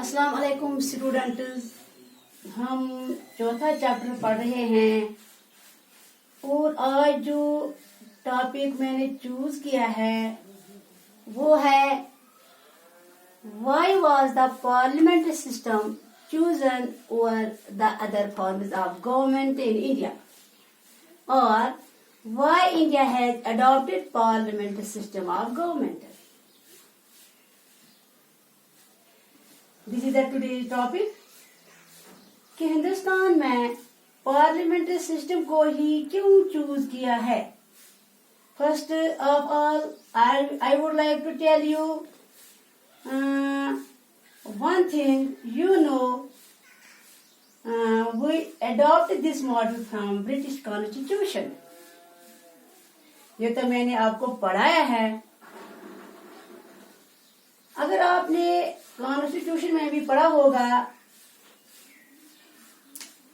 अस्सलाम वालेकुम स्टूडेंट्स। हम चौथा चैप्टर पढ़ रहे हैं और आज जो टॉपिक मैंने चूज किया है वो है why was the parliamentary system chosen over the other forms of government in India, or why India has adopted parliamentary system of government. This is the today's topic कि हिंदुस्तान में पार्लियामेंट्री सिस्टम को ही क्यों choose किया है. First of all I would like to tell you one thing. We adopted this model from British Constitution. ये तो मैंने आपको पढ़ाया है. अगर आपने कॉन्स्टिट्यूशन में भी पढ़ा होगा,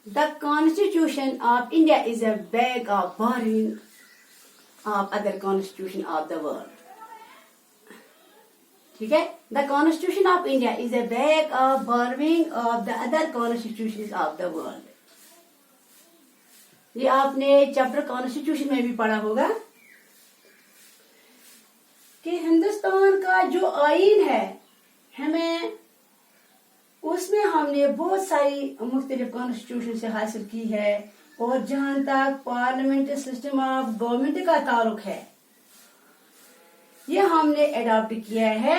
the constitution of India is a bag of borrowing of other constitution of the world. ठीक है. The constitution of India is a bag of borrowing of the other constitution of the world. ये आपने chapter constitution में भी पढ़ा होगा कि हिंदुस्तान का जो आईन है हमें उसमें हमने बहुत सारी मुख्तलिफ कॉन्स्टिट्यूशन से हासिल की है. और जहां तक पार्लियामेंट्री सिस्टम ऑफ गवर्नमेंट का ताल्लुक है, ये हमने अडॉप्ट किया है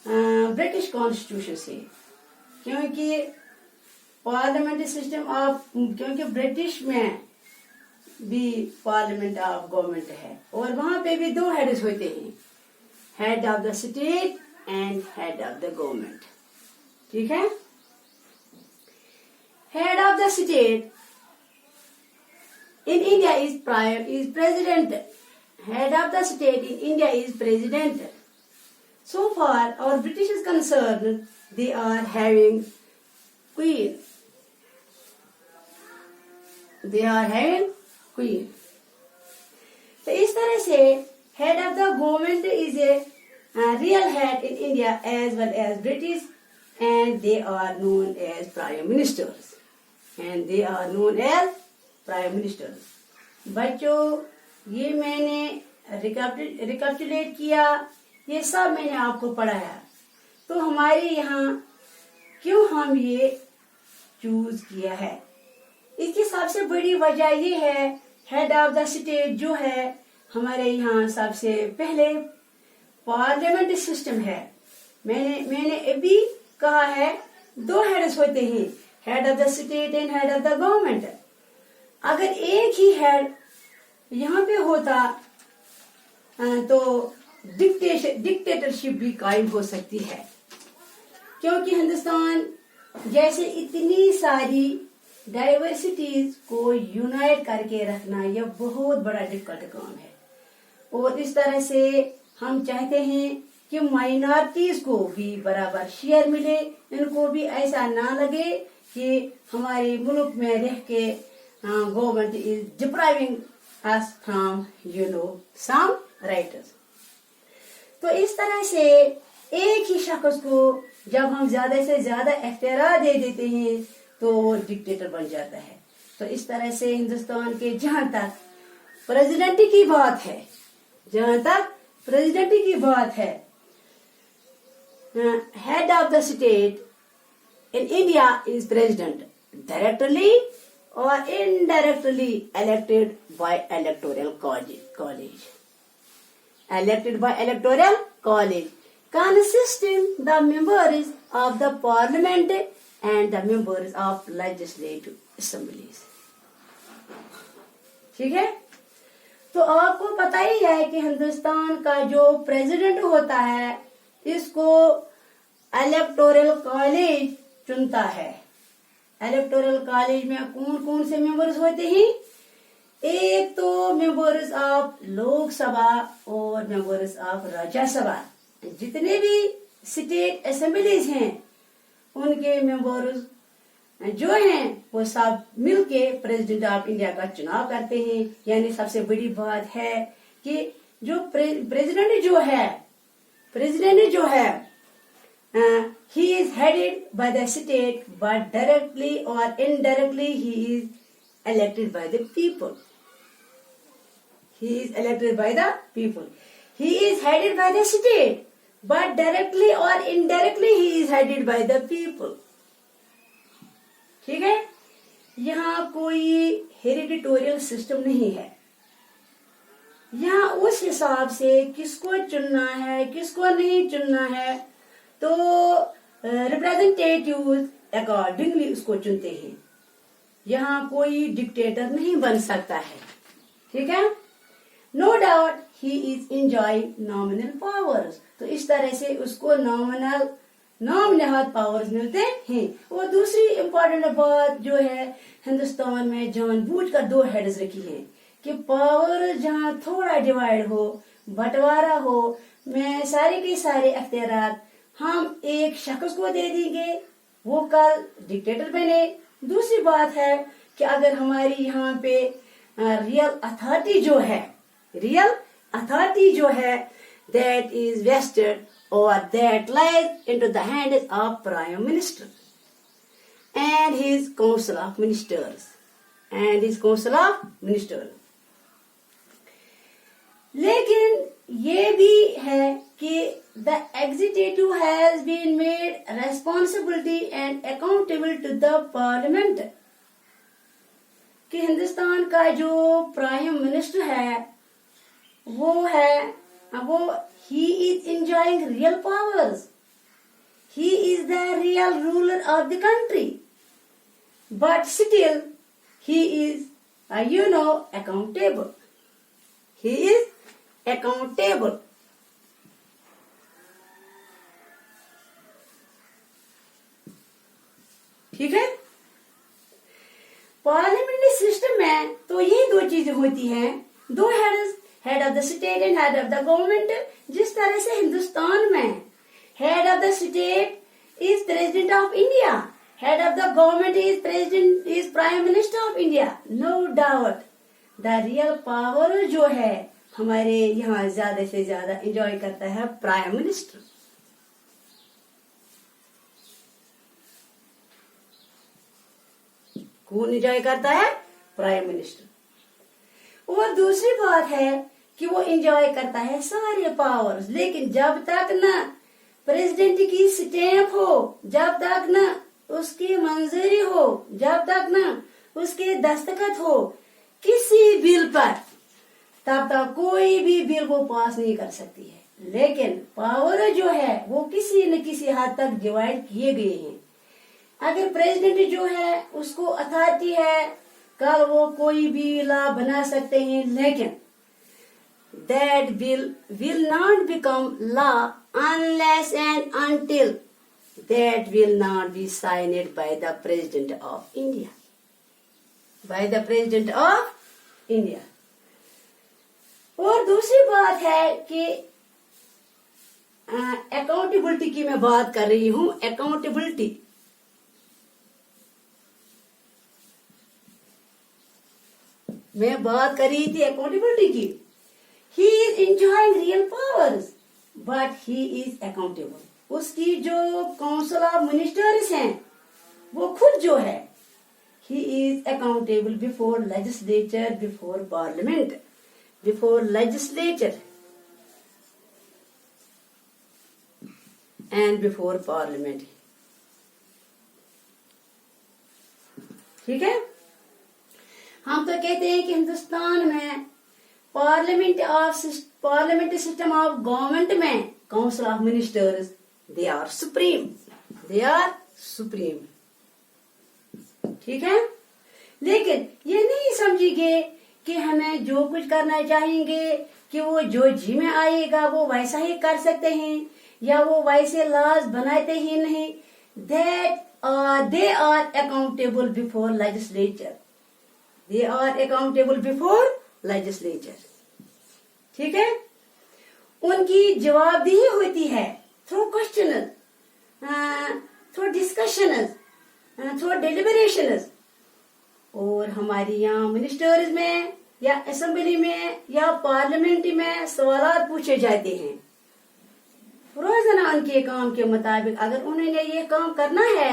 ब्रिटिश कॉन्स्टिट्यूशन से. क्योंकि पार्लियामेंट्री सिस्टम ऑफ क्योंकि ब्रिटिश में भी पार्लियामेंट ऑफ गवर्नमेंट है और वहां पे भी दो हेड्स होते हैं, head of the state and head of the government. ठीक है. Head of the state in India is president. Head of the state in India is president. So far, our British is concerned, they are having queen. They are having queen. तो इस तरह से head of the government is a real head in India as well as British, and they are known as prime ministers. And they are known as prime ministers. बच्चों, ये मैंने recapitulate किया, ये सब मैंने आपको पढ़ाया. तो हमारे यहाँ क्यों हम ये चूज किया है, इसकी सबसे बड़ी वजह ये है, हेड ऑफ द स्टेट जो है हमारे यहाँ सबसे पहले पार्लियामेंट्री सिस्टम है. मैंने अभी कहा है दो हेड्स होते हैं, head of the state and head of the government. अगर एक ही हेड यहाँ पे होता तो डिक्टेटरशिप भी कायम हो सकती है. क्योंकि हिंदुस्तान जैसे इतनी सारी डाइवर्सिटीज को यूनाइट करके रखना यह बहुत बड़ा डिफिकल्ट काम है. और इस तरह से हम चाहते हैं कि माइनॉरिटीज को भी बराबर शेयर मिले, इनको भी ऐसा ना लगे कि हमारे मुल्क में रह के government is depriving us from some rights. तो इस तरह से एक ही शख्स को जब हम ज्यादा से ज्यादा इख्तियार दे देते हैं तो वो डिक्टेटर बन जाता है. तो इस तरह से हिंदुस्तान के जहां तक प्रेसिडेंटी की बात है, head of the state in India is president directly or indirectly elected by electoral college. Elected by electoral college consisting the members of the parliament and the members of legislative assemblies. ठीक है. तो आपको पता ही है कि हिंदुस्तान का जो president होता है इसको इलेक्टोरल कॉलेज चुनता है. इलेक्टोरल कॉलेज में कौन कौन से मेंबर्स होते हैं? एक तो मेंबर्स ऑफ लोकसभा और मेंबर्स ऑफ राज्यसभा. जितने भी स्टेट असेंबलीज हैं उनके मेंबर्स जो हैं वो सब मिलके प्रेसिडेंट ऑफ इंडिया का चुनाव करते हैं. यानी सबसे बड़ी बात है कि जो प्रेसिडेंट जो है he is headed by the state, but directly or indirectly he is elected by the people. He is elected by the people. He is headed by the state, but directly or indirectly he is headed by the people. ठीक है, यहाँ कोई हेरिडिटोरियल system नहीं है. यहाँ उस हिसाब से किसको चुनना है किसको नहीं चुनना है, तो रिप्रेजेंटेटिव अकॉर्डिंगली उसको चुनते हैं. यहाँ कोई डिक्टेटर नहीं बन सकता है. ठीक है. No doubt he is enjoying nominal powers. तो इस तरह से उसको नॉमिनल पावर्स मिलते हैं. और दूसरी इम्पोर्टेंट बात जो है, हिंदुस्तान में जानबूझकर 2 हेड्स रखी है कि पावर जहाँ थोड़ा डिवाइड हो, बंटवारा हो, में सारे के सारे अख्तियारात हम एक शख्स को दे देंगे, वो कल डिक्टेटर बने. दूसरी बात है कि अगर हमारी यहाँ पे रियल अथॉरिटी जो है that is vested or that lies into the hands of Prime Minister and his Council of Ministers. लेकिन ये भी है कि the executive has been made responsibility and accountable to the parliament. कि हिंदुस्तान का जो प्राइम मिनिस्टर है वो he is enjoying real powers. He is the real ruler of the country. But still he is accountable. He is accountable. ठीक है. Parliamentary system में तो यही 2 चीजें होती हैं, 2 head of the state and head of the government. जिस तरह से हिंदुस्तान में head of the state is president of India, head of the government is prime minister of India. No doubt the real power जो है हमारे यहाँ ज्यादा से ज्यादा एंजॉय करता है प्राइम मिनिस्टर. कौन एंजॉय करता है? Prime minister. और दूसरी बात है कि वो एंजॉय करता है सारे पावर्स, लेकिन जब तक न प्रेसिडेंट की स्टैंप हो, जब तक न उसकी मंजूरी हो, जब तक न उसके दस्तखत हो किसी बिल पर, तब तक कोई भी बिल वो पास नहीं कर सकती है. लेकिन पावर जो है वो किसी न किसी हद तक डिवाइड किए गए हैं. अगर प्रेसिडेंट जो है उसको अथॉरिटी है, कल वो कोई भी लॉ बना सकते हैं, लेकिन that bill will not become law unless and until that will not be signed by the President of India. और दूसरी बात है कि अकाउंटेबिलिटी की मैं बात कर रही हूँ. अकाउंटेबिलिटी मैं बात कर रही थी अकाउंटेबिलिटी की. He is enjoying real powers, but he is accountable. उसकी जो काउंसिल ऑफ मिनिस्टर्स हैं वो खुद जो है he is accountable before legislature, before parliament, before legislature and before parliament. ठीक है. हम तो कहते हैं कि हिंदुस्तान में पार्लियामेंट्री सिस्टम ऑफ गवर्नमेंट में council of ministers they are supreme. ठीक है. लेकिन ये नहीं समझिए कि हमें जो कुछ करना चाहेंगे कि वो जो जी में आएगा वो वैसा ही कर सकते हैं या वो वैसे लॉज बनाते ही नहीं. They are accountable before legislature. ठीक है. उनकी जवाबदेही होती है through question, through discussion, through deliberation. और हमारी यहाँ मिनिस्टर्स में या असेंबली में या पार्लियामेंट में सवाल पूछे जाते हैं. रोजाना उनके काम के मुताबिक अगर उन्होंने ये काम करना है,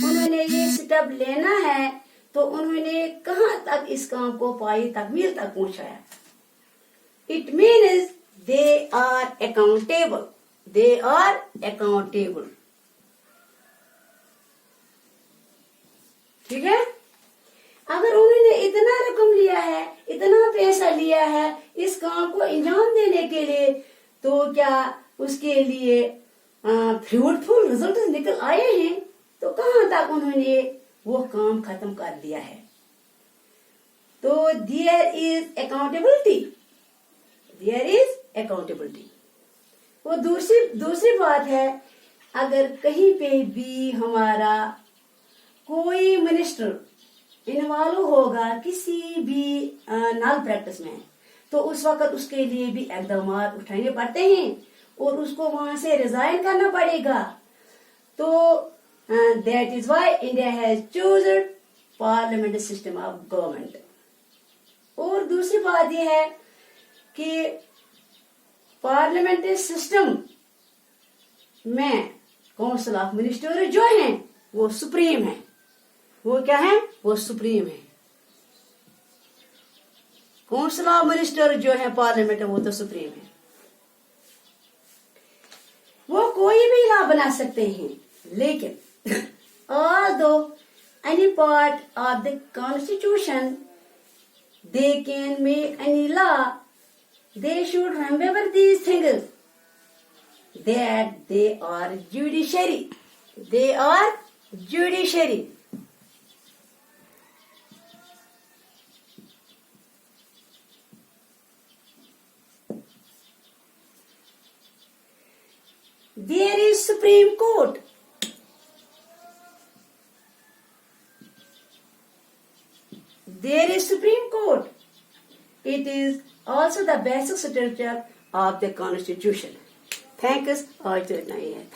उन्होंने ये स्टेप लेना है, तो उन्होंने कहाँ तक इस काम को पाई तकमील तक पहुंचाया। It means they are accountable, they are accountable. ठीक है। अगर उन्होंने इतना रकम लिया है, इतना पैसा लिया है इस काम को अंजाम देने के लिए, तो क्या उसके लिए फ्रूटफुल रिजल्ट निकल आए हैं? तो कहाँ तक उन्होंने वो काम खत्म कर दिया है। तो there is accountability, there is accountability. वो दूसरी बात है, अगर कहीं पे भी हमारा कोई मिनिस्टर इन्वॉल्व होगा किसी भी नाल प्रैक्टिस में, तो उस वक्त उसके लिए भी इकदाम उठाने पड़ते हैं और उसको वहां से रिजाइन करना पड़ेगा। तो that is why India has chosen parliamentary system of government. और दूसरी बात यह है कि पार्लियामेंट्री सिस्टम में काउंसिल ऑफ मिनिस्टर जो है वो सुप्रीम है। वो क्या है? वो सुप्रीम है। काउंसिल ऑफ मिनिस्टर जो है पार्लियामेंट है वो तो सुप्रीम है। वो कोई भी लॉ बना सकते हैं, लेकिन although any part of the constitution they can make any law, they should remember these things, that they are judiciary, they are judiciary. There is Supreme Court. There is Supreme Court. It is also the basic structure of the Constitution. Thanks. आज तो इतना ही है।